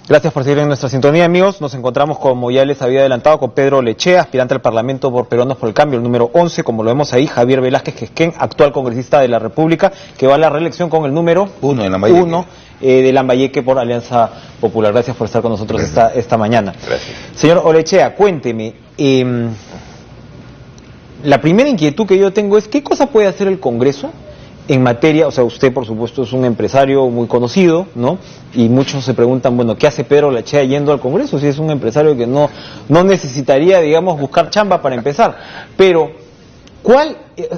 Gracias por seguir en nuestra sintonía, amigos. Nos encontramos, como ya les había adelantado, con Pedro Lechea, aspirante al Parlamento por Peruanos por el Cambio, el número 11, como lo vemos ahí, Javier Velázquez Quesquén, actual congresista de la República, que va a la reelección con el número 1 de Lambayeque por Alianza Popular. Gracias por estar con nosotros esta mañana. Gracias. Señor Olechea, cuénteme, la primera inquietud que yo tengo es, ¿qué cosa puede hacer el Congreso en materia? O sea, usted por supuesto es un empresario muy conocido, ¿no? Y muchos se preguntan, bueno, ¿qué hace Pedro Lechea yendo al Congreso? Si es un empresario que no necesitaría, digamos, buscar chamba para empezar. Pero,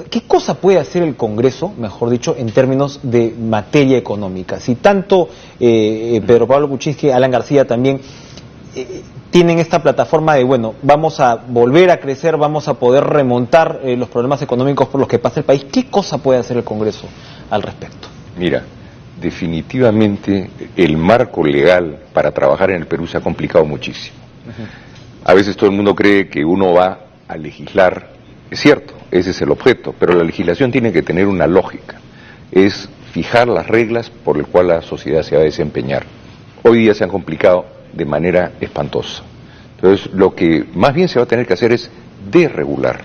¿qué cosa puede hacer el Congreso, mejor dicho, en términos de materia económica? Si tanto Pedro Pablo Kuczynski, Alan García también tienen esta plataforma de, bueno, vamos a volver a crecer, vamos a poder remontar los problemas económicos por los que pasa el país, ¿qué cosa puede hacer el Congreso al respecto? Mira, definitivamente el marco legal para trabajar en el Perú se ha complicado muchísimo. A veces todo el mundo cree que uno va a legislar, es cierto, ese es el objeto, pero la legislación tiene que tener una lógica, es fijar las reglas por las cuales la sociedad se va a desempeñar. Hoy día se han complicado de manera espantosa. Entonces, lo que más bien se va a tener que hacer es desregular.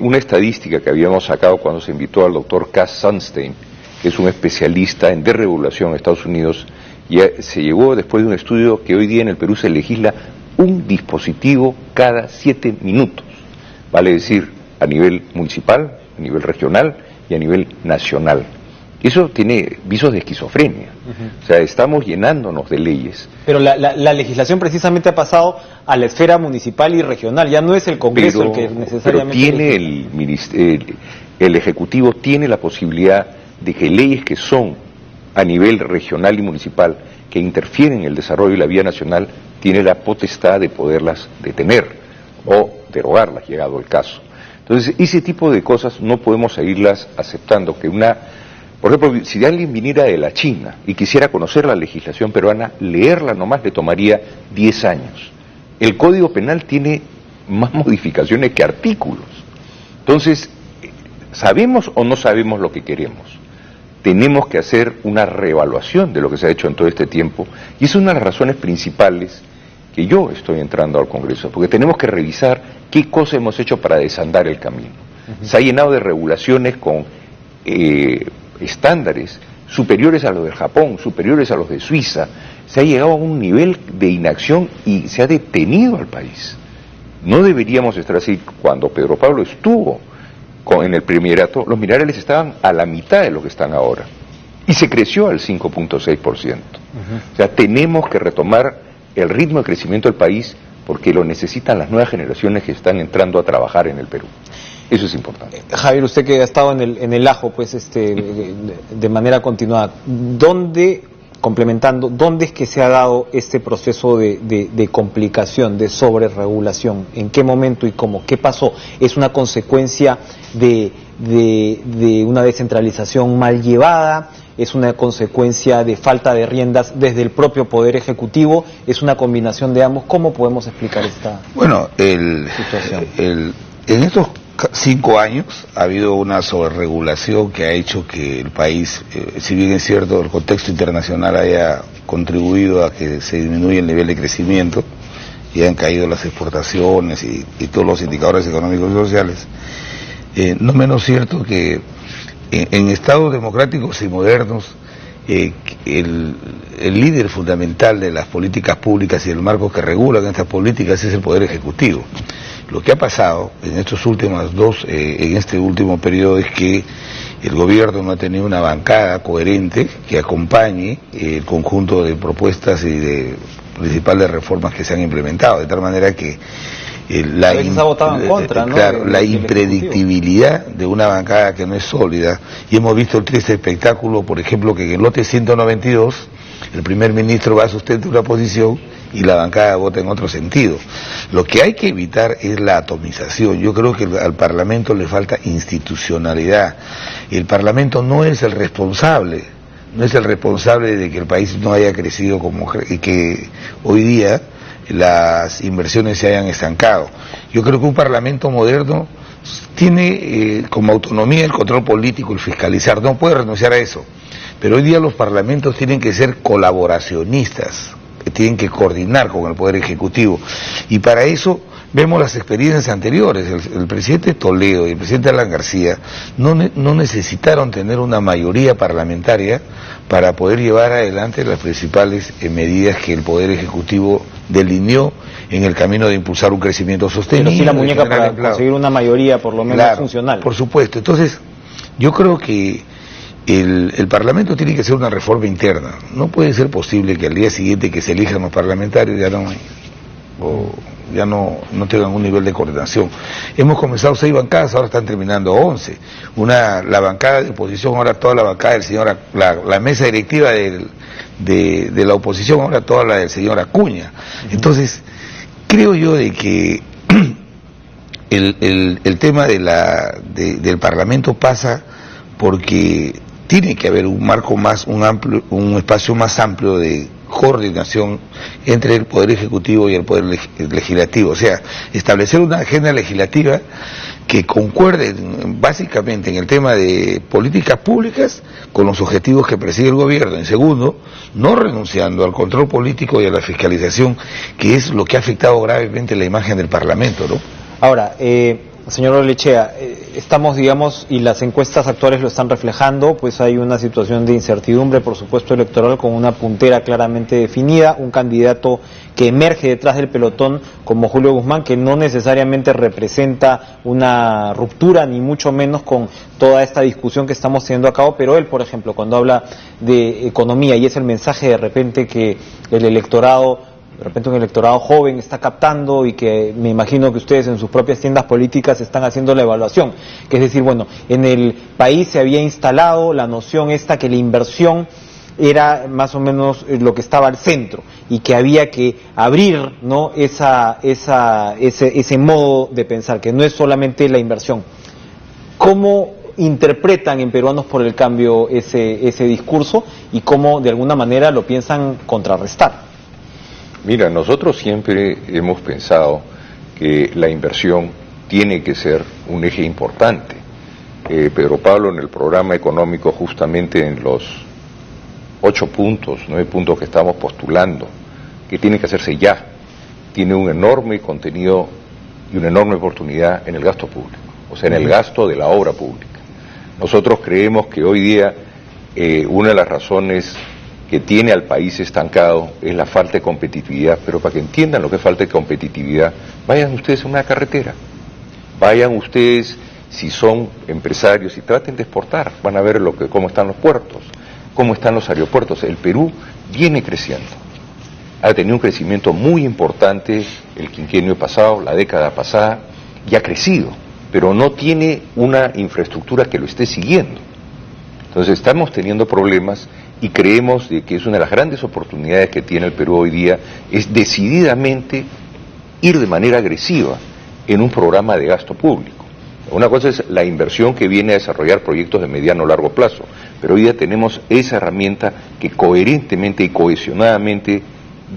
Una estadística que habíamos sacado cuando se invitó al doctor Cass Sunstein, que es un especialista en desregulación en Estados Unidos, y se llegó después de un estudio que hoy día en el Perú se legisla un dispositivo cada 7 minutos, vale decir, a nivel municipal, a nivel regional y a nivel nacional. Eso tiene visos de esquizofrenia. O sea, estamos llenándonos de leyes. Pero la legislación precisamente ha pasado a la esfera municipal y regional, ya no es el Congreso el que necesariamente... Pero tiene el Ejecutivo tiene la posibilidad de que leyes que son a nivel regional y municipal, que interfieren en el desarrollo de la vía nacional, tiene la potestad de poderlas detener o derogarlas, llegado el caso. Entonces, ese tipo de cosas no podemos seguirlas aceptando, que por ejemplo, si alguien viniera de la China y quisiera conocer la legislación peruana, leerla nomás le tomaría 10 años. El Código Penal tiene más modificaciones que artículos. Entonces, ¿sabemos o no sabemos lo que queremos? Tenemos que hacer una reevaluación de lo que se ha hecho en todo este tiempo, y es una de las razones principales que yo estoy entrando al Congreso, porque tenemos que revisar qué cosa hemos hecho para desandar el camino. Se ha llenado de regulaciones con estándares superiores a los de Japón, superiores a los de Suiza. Se ha llegado a un nivel de inacción y se ha detenido al país. No deberíamos estar así. Cuando Pedro Pablo estuvo en el primerato, los minerales estaban a la mitad de lo que están ahora y se creció al 5.6%. O sea, tenemos que retomar el ritmo de crecimiento del país porque lo necesitan las nuevas generaciones que están entrando a trabajar en el Perú. Eso es importante. Javier, usted que ha estado en el ajo, pues, de manera continuada, ¿dónde es que se ha dado este proceso de complicación, de sobreregulación? ¿En qué momento y cómo? ¿Qué pasó? ¿Es una consecuencia de una descentralización mal llevada? ¿Es una consecuencia de falta de riendas desde el propio Poder Ejecutivo? ¿Es una combinación de ambos? ¿Cómo podemos explicar esta situación? En estos 5 años ha habido una sobreregulación que ha hecho que el país, si bien es cierto el contexto internacional haya contribuido a que se disminuya el nivel de crecimiento y han caído las exportaciones y todos los indicadores económicos y sociales, no menos cierto que en estados democráticos y modernos el líder fundamental de las políticas públicas y el marco que regulan estas políticas es el Poder Ejecutivo. Lo que ha pasado en este último periodo es que el gobierno no ha tenido una bancada coherente que acompañe el conjunto de propuestas y principales reformas que se han implementado, de tal manera que la impredictibilidad de una bancada que no es sólida, y hemos visto el triste espectáculo, por ejemplo, que en el lote 192 el primer ministro va a sustentar una posición y la bancada vota en otro sentido. Lo que hay que evitar es la atomización. Yo creo que al Parlamento le falta institucionalidad. El Parlamento no es el responsable de que el país no haya crecido y que hoy día las inversiones se hayan estancado. Yo creo que un Parlamento moderno tiene como autonomía el control político, el fiscalizar, no puede renunciar a eso. Pero hoy día los parlamentos tienen que ser colaboracionistas tienen que coordinar con el Poder Ejecutivo. Y para eso vemos las experiencias anteriores. El presidente Toledo y el presidente Alan García no necesitaron tener una mayoría parlamentaria para poder llevar adelante las principales medidas que el Poder Ejecutivo delineó en el camino de impulsar un crecimiento sostenible. Pero sí la muñeca para conseguir una mayoría por lo menos funcional. Por supuesto. Entonces, yo creo que el Parlamento tiene que hacer una reforma interna. No puede ser posible que al día siguiente que se elijan los parlamentarios ya no tengan un nivel de coordinación. Hemos comenzado 6 bancadas, ahora están terminando 11. La bancada de oposición, ahora toda la bancada del señor, la mesa directiva de la oposición, ahora toda la del señor Acuña. Entonces, creo yo de que el tema del Parlamento pasa porque tiene que haber un marco un espacio más amplio de coordinación entre el Poder Ejecutivo y el Poder Legislativo, o sea, establecer una agenda legislativa que concuerde básicamente en el tema de políticas públicas con los objetivos que persigue el gobierno. En segundo, no renunciando al control político y a la fiscalización, que es lo que ha afectado gravemente la imagen del Parlamento, ¿no? Ahora, señor Orellechea, estamos, digamos, y las encuestas actuales lo están reflejando, pues hay una situación de incertidumbre, por supuesto, electoral, con una puntera claramente definida, un candidato que emerge detrás del pelotón como Julio Guzmán, que no necesariamente representa una ruptura, ni mucho menos con toda esta discusión que estamos teniendo a cabo, pero él, por ejemplo, cuando habla de economía, y es el mensaje de repente que el electorado, de repente un electorado joven está captando, y que me imagino que ustedes en sus propias tiendas políticas están haciendo la evaluación, que es decir, bueno, en el país se había instalado la noción esta que la inversión era más o menos lo que estaba al centro, y que había que abrir, ¿no?, ese modo de pensar, que no es solamente la inversión. ¿Cómo interpretan en Peruanos por el Cambio ese discurso, y cómo de alguna manera lo piensan contrarrestar? Mira, nosotros siempre hemos pensado que la inversión tiene que ser un eje importante. Pedro Pablo, en el programa económico, justamente en los 8 puntos, 9 puntos que estamos postulando, que tiene que hacerse ya, tiene un enorme contenido y una enorme oportunidad en el gasto público, o sea, en el gasto de la obra pública. Nosotros creemos que hoy día una de las razones que tiene al país estancado es la falta de competitividad, pero para que entiendan lo que es falta de competitividad, vayan ustedes a una carretera, vayan ustedes, si son empresarios, y traten de exportar, van a ver cómo están los puertos, cómo están los aeropuertos. El Perú viene creciendo, ha tenido un crecimiento muy importante el quinquenio pasado, la década pasada, y ha crecido, pero no tiene una infraestructura que lo esté siguiendo. Entonces estamos teniendo problemas, y creemos de que es una de las grandes oportunidades que tiene el Perú hoy día, es decididamente ir de manera agresiva en un programa de gasto público. Una cosa es la inversión que viene a desarrollar proyectos de mediano o largo plazo, pero hoy día tenemos esa herramienta que coherentemente y cohesionadamente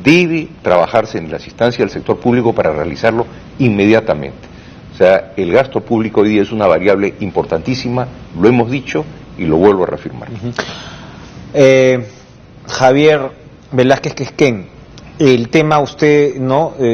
debe trabajarse en las instancias del sector público para realizarlo inmediatamente. O sea, el gasto público hoy día es una variable importantísima, lo hemos dicho y lo vuelvo a reafirmar. Javier Velázquez Quesquén, el tema usted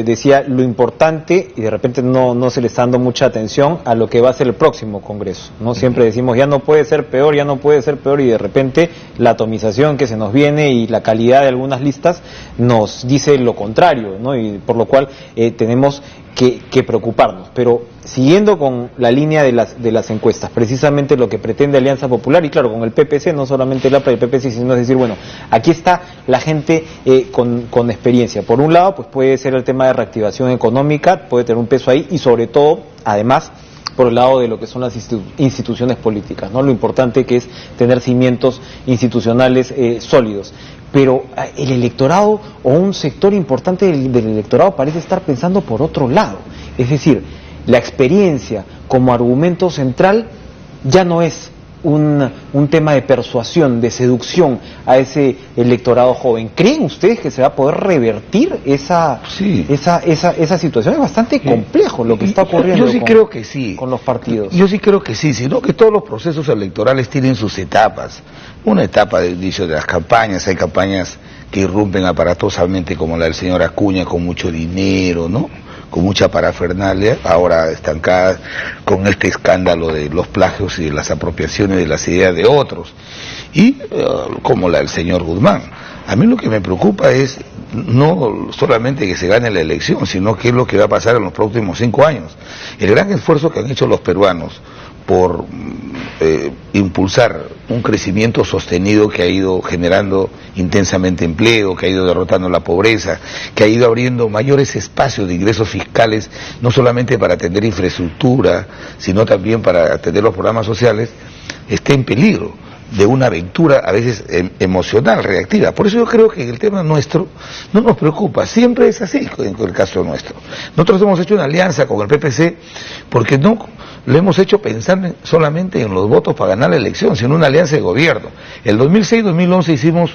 decía lo importante, y de repente no se le está dando mucha atención a lo que va a ser el próximo Congreso, ¿no? Siempre decimos ya no puede ser peor, y de repente la atomización que se nos viene y la calidad de algunas listas nos dice lo contrario, ¿no? Y por lo cual tenemos que preocuparnos. Pero siguiendo con la línea de las encuestas, precisamente lo que pretende Alianza Popular, y claro, con el PPC, no solamente el APRA y el PPC, sino es decir, bueno, aquí está la gente con experiencia. Por un lado, pues puede ser el tema de reactivación económica, puede tener un peso ahí, y sobre todo, además, por el lado de lo que son las instituciones políticas, ¿no? Lo importante que es tener cimientos institucionales sólidos. Pero el electorado, o un sector importante del electorado, parece estar pensando por otro lado. Es decir, la experiencia como argumento central ya no es un tema de persuasión, de seducción a ese electorado joven. ¿Creen ustedes que se va a poder revertir esa situación? Es bastante complejo lo que está ocurriendo. Yo sí creo que sí. Con los partidos. Yo sí creo que sí, sino que todos los procesos electorales tienen sus etapas. Una etapa de inicio de las campañas, hay campañas que irrumpen aparatosamente como la del señor Acuña, con mucho dinero, ¿no?, con mucha parafernalia, ahora estancadas con este escándalo de los plagios y de las apropiaciones de las ideas de otros, y como la del señor Guzmán. A mí lo que me preocupa es no solamente que se gane la elección, sino qué es lo que va a pasar en los próximos 5 años. El gran esfuerzo que han hecho los peruanos por impulsar un crecimiento sostenido que ha ido generando intensamente empleo, que ha ido derrotando la pobreza, que ha ido abriendo mayores espacios de ingresos fiscales, no solamente para atender infraestructura, sino también para atender los programas sociales, está en peligro de una aventura a veces emocional, reactiva. Por eso yo creo que el tema nuestro no nos preocupa, siempre es así en el caso nuestro. Nosotros hemos hecho una alianza con el PPC porque no lo hemos hecho pensando solamente en los votos para ganar la elección, sino una alianza de gobierno. El 2006-2011 hicimos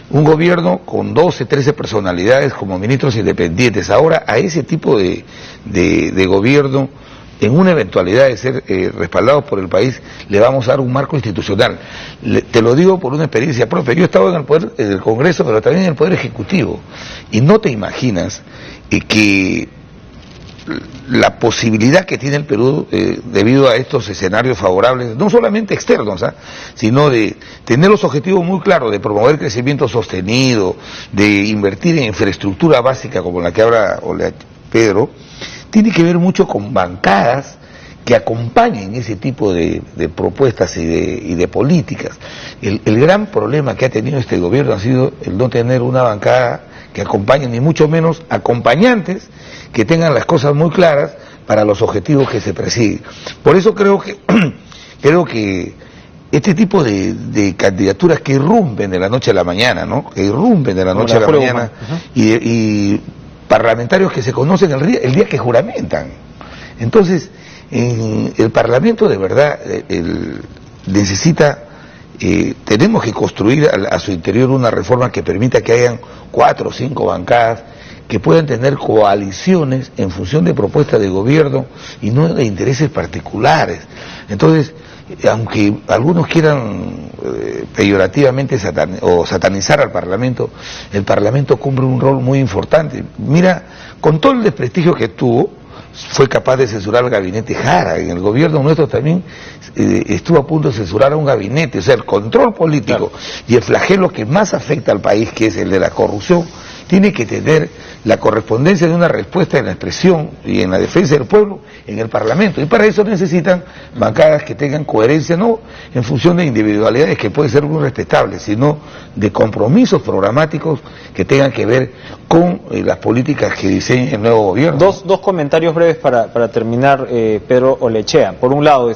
un gobierno con 12, 13 personalidades como ministros independientes. Ahora a ese tipo de gobierno, en una eventualidad de ser respaldados por el país, le vamos a dar un marco institucional. Te lo digo por una experiencia propia. Yo he estado en el Congreso, pero también en el Poder Ejecutivo, y no te imaginas que la posibilidad que tiene el Perú debido a estos escenarios favorables, no solamente externos, sino de tener los objetivos muy claros, de promover crecimiento sostenido, de invertir en infraestructura básica como la que habla Pedro, tiene que ver mucho con bancadas que acompañen ese tipo de propuestas y de políticas. El gran problema que ha tenido este gobierno ha sido el no tener una bancada que acompañe, ni mucho menos acompañantes que tengan las cosas muy claras para los objetivos que se persiguen. Por eso creo que este tipo de candidaturas que irrumpen de la noche a la mañana, ¿no?, que irrumpen de la noche a la mañana, y parlamentarios que se conocen el día que juramentan. Entonces, el Parlamento de verdad necesita, tenemos que construir a su interior una reforma que permita que hayan 4 o 5 bancadas que puedan tener coaliciones en función de propuestas de gobierno y no de intereses particulares. Entonces, aunque algunos quieran peyorativamente satanizar al Parlamento, el Parlamento cumple un rol muy importante. Mira, con todo el desprestigio que tuvo, fue capaz de censurar al gabinete Jara. En el gobierno nuestro también estuvo a punto de censurar a un gabinete. O sea, el control político, claro, y el flagelo que más afecta al país, que es el de la corrupción, tiene que tener la correspondencia de una respuesta en la expresión y en la defensa del pueblo en el Parlamento. Y para eso necesitan bancadas que tengan coherencia, no en función de individualidades que pueden ser muy respetables, sino de compromisos programáticos que tengan que ver con las políticas que diseñe el nuevo gobierno. Dos comentarios breves para terminar, Pedro Olechea. Por un lado,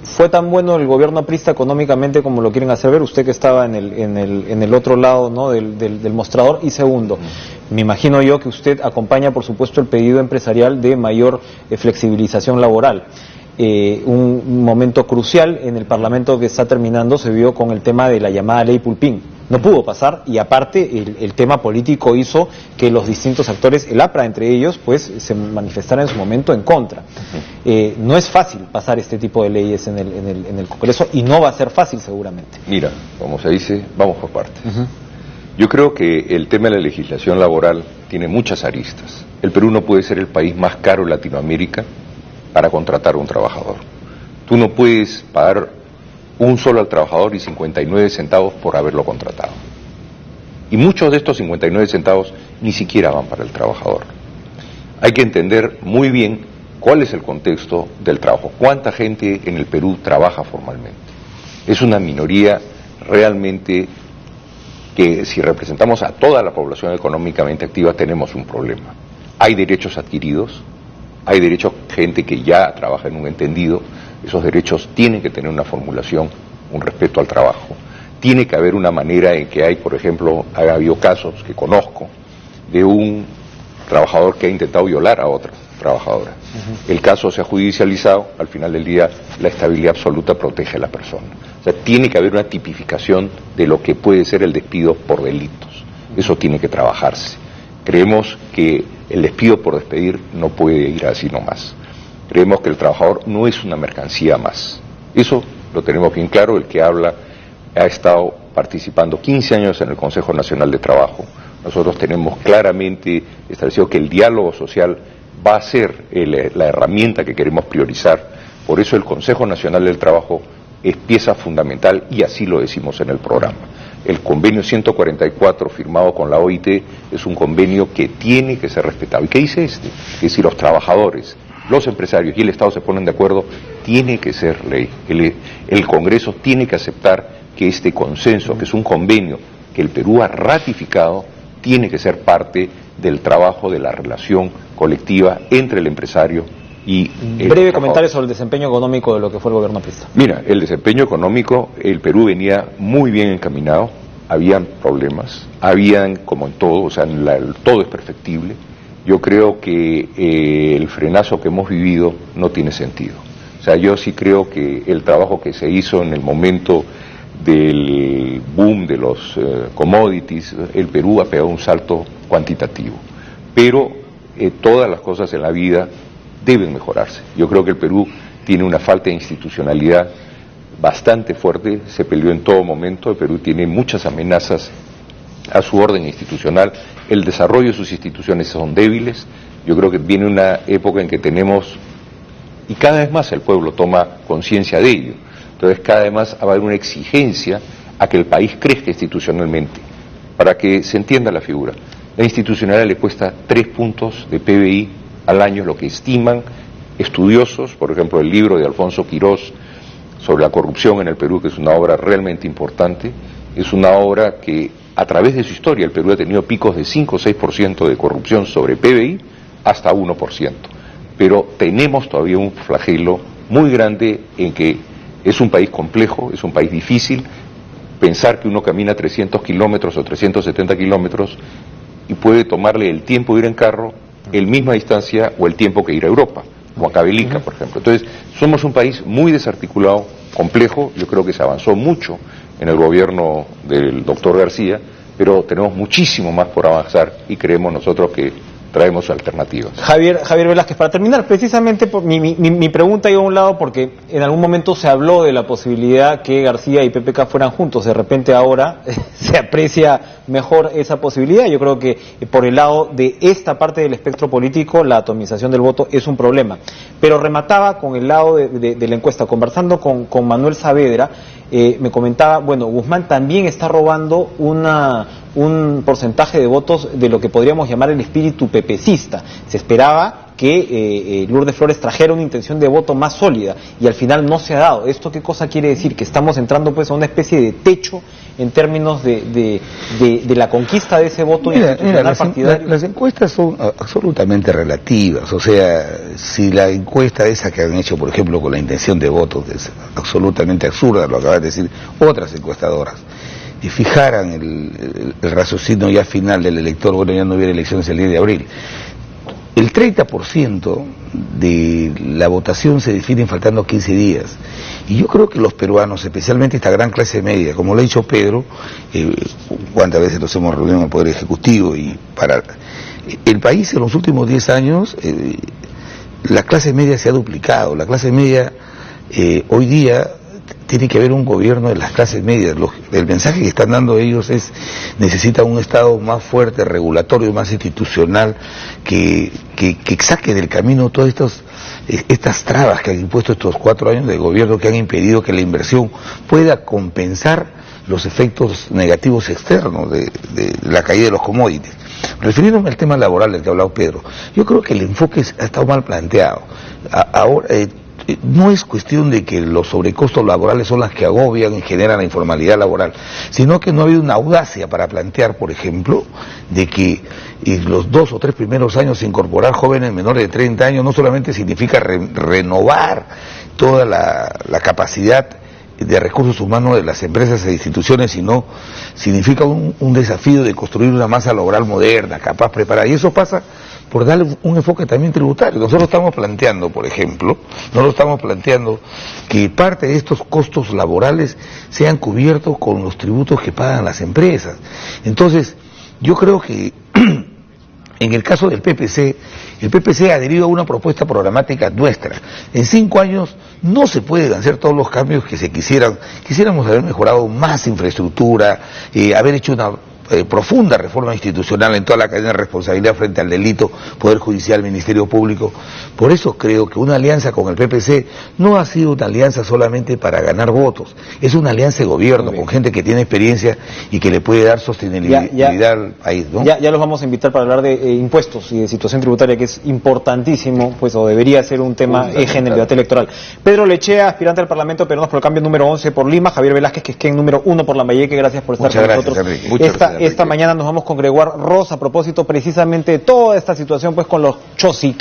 ¿fue tan bueno el gobierno aprista económicamente como lo quieren hacer ver? Usted que estaba en el otro lado, ¿no?, del mostrador. Y segundo, me imagino yo que usted acompaña, por supuesto, el pedido empresarial de mayor flexibilización laboral. Un momento crucial en el Parlamento que está terminando se vio con el tema de la llamada ley Pulpín. No pudo pasar, y aparte el tema político hizo que los distintos actores, el APRA entre ellos, pues se manifestaran en su momento en contra. No es fácil pasar este tipo de leyes en el Congreso, y no va a ser fácil seguramente. Mira, como se dice, vamos por partes. Yo creo que el tema de la legislación laboral tiene muchas aristas. El Perú no puede ser el país más caro en Latinoamérica para contratar a un trabajador. Tú no puedes pagar un solo al trabajador y 59 centavos por haberlo contratado. Y muchos de estos 59 centavos ni siquiera van para el trabajador. Hay que entender muy bien cuál es el contexto del trabajo, cuánta gente en el Perú trabaja formalmente. Es una minoría realmente que, si representamos a toda la población económicamente activa, tenemos un problema. Hay derechos adquiridos, hay derechos, gente que ya trabaja en un entendido. Esos derechos tienen que tener una formulación, un respeto al trabajo. Tiene que haber una manera en que hay, por ejemplo, ha habido casos que conozco de un trabajador que ha intentado violar a otra trabajadora. El caso se ha judicializado, al final del día la estabilidad absoluta protege a la persona. O sea, tiene que haber una tipificación de lo que puede ser el despido por delitos. Eso tiene que trabajarse. Creemos que el despido por despedir no puede ir así nomás. Creemos que el trabajador no es una mercancía más. Eso lo tenemos bien claro. El que habla ha estado participando 15 años en el Consejo Nacional de Trabajo. Nosotros tenemos claramente establecido que el diálogo social va a ser la herramienta que queremos priorizar. Por eso el Consejo Nacional del Trabajo es pieza fundamental y así lo decimos en el programa. El convenio 144 firmado con la OIT es un convenio que tiene que ser respetado. ¿Y qué dice este? Que si los trabajadores, los empresarios y el Estado se ponen de acuerdo, tiene que ser ley. El Congreso tiene que aceptar que este consenso, que es un convenio que el Perú ha ratificado, tiene que ser parte del trabajo, de la relación colectiva entre el empresario y el breve comentario sobre el desempeño económico de lo que fue el gobierno aprista. Mira, el desempeño económico, el Perú venía muy bien encaminado, habían problemas, habían como en todo, o sea, todo es perfectible. Yo creo que el frenazo que hemos vivido no tiene sentido. O sea, yo sí creo que el trabajo que se hizo en el momento del boom de los commodities, el Perú ha pegado un salto cuantitativo. Pero todas las cosas en la vida deben mejorarse. Yo creo que el Perú tiene una falta de institucionalidad bastante fuerte, se peleó en todo momento, el Perú tiene muchas amenazas a su orden institucional, el desarrollo de sus instituciones son débiles, yo creo que viene una época en que tenemos, y cada vez más el pueblo toma conciencia de ello, entonces cada vez más va a haber una exigencia a que el país crezca institucionalmente, para que se entienda la figura. La institucionalidad le cuesta 3 puntos de PBI al año, lo que estiman estudiosos, por ejemplo el libro de Alfonso Quirós sobre la corrupción en el Perú, que es una obra realmente importante, es una obra que a través de su historia el Perú ha tenido picos de 5 o 6% de corrupción sobre PBI hasta 1%, pero tenemos todavía un flagelo muy grande en que es un país complejo, es un país difícil, pensar que uno camina 300 kilómetros o 370 kilómetros y puede tomarle el tiempo de ir en carro, el misma distancia o el tiempo que ir a Europa, o a Cabelica, por ejemplo. Entonces, somos un país muy desarticulado, complejo, yo creo que se avanzó mucho en el gobierno del doctor García, pero tenemos muchísimo más por avanzar y creemos nosotros que traemos alternativas. Javier Velázquez, para terminar, precisamente mi pregunta iba a un lado porque en algún momento se habló de la posibilidad que García y PPK fueran juntos, de repente ahora se aprecia mejor esa posibilidad. Yo creo que por el lado de esta parte del espectro político la atomización del voto es un problema, pero remataba con el lado de la encuesta, conversando con Manuel Saavedra, me comentaba, bueno, Guzmán también está robando un porcentaje de votos de lo que podríamos llamar el espíritu pepecista. Se esperaba que Lourdes Flores trajera una intención de voto más sólida y al final no se ha dado. ¿Esto qué cosa quiere decir? Que estamos entrando pues a una especie de techo en términos de la conquista de ese voto institucional partidario. Las encuestas son absolutamente relativas, o sea, si la encuesta esa que han hecho, por ejemplo, con la intención de voto, que es absolutamente absurda, lo acaban de decir otras encuestadoras, y fijaran el raciocinio ya final del elector, bueno, ya no hubiera elecciones el 10 de abril. El 30% de la votación se define faltando 15 días. Y yo creo que los peruanos, especialmente esta gran clase media, como lo ha dicho Pedro, cuántas veces nos hemos reunido en el Poder Ejecutivo, y para el país en los últimos 10 años, la clase media se ha duplicado. La clase media hoy día tiene que haber un gobierno de las clases medias. El mensaje que están dando ellos es: necesita un Estado más fuerte, regulatorio, más institucional, que saque del camino todas estas trabas que han impuesto estos 4 años de gobierno, que han impedido que la inversión pueda compensar los efectos negativos externos de la caída de los commodities. Refiriéndome al tema laboral del que ha hablado Pedro, yo creo que el enfoque ha estado mal planteado. Ahora, no es cuestión de que los sobrecostos laborales son las que agobian y generan la informalidad laboral, sino que no ha habido una audacia para plantear, por ejemplo, de que en los 2 o 3 primeros años incorporar jóvenes menores de 30 años no solamente significa renovar toda la capacidad de recursos humanos de las empresas e instituciones, sino significa un desafío de construir una masa laboral moderna, capaz, preparada, y eso pasa por darle un enfoque también tributario. Nosotros estamos planteando, por ejemplo, que parte de estos costos laborales sean cubiertos con los tributos que pagan las empresas. Entonces, yo creo que en el caso del PPC, el PPC ha adherido a una propuesta programática nuestra. En 5 años no se pueden hacer todos los cambios que se quisieran. Quisiéramos haber mejorado más infraestructura, haber hecho una profunda reforma institucional en toda la cadena de responsabilidad frente al delito, Poder Judicial, Ministerio Público. Por eso creo que una alianza con el PPC no ha sido una alianza solamente para ganar votos, es una alianza de gobierno con gente que tiene experiencia y que le puede dar sostenibilidad al país, ¿no? Ya los vamos a invitar para hablar de impuestos y de situación tributaria, que es importantísimo, pues, o debería ser un tema eje en el debate electoral. Pedro Lechea, aspirante al Parlamento Peruano por el Cambio número 11 por Lima, Javier Velázquez, que es quien número 1 por Lambayeque, gracias por estar con nosotros. Esta mañana nos vamos con Gregoire Ross a propósito precisamente de toda esta situación, pues, con los chosicas.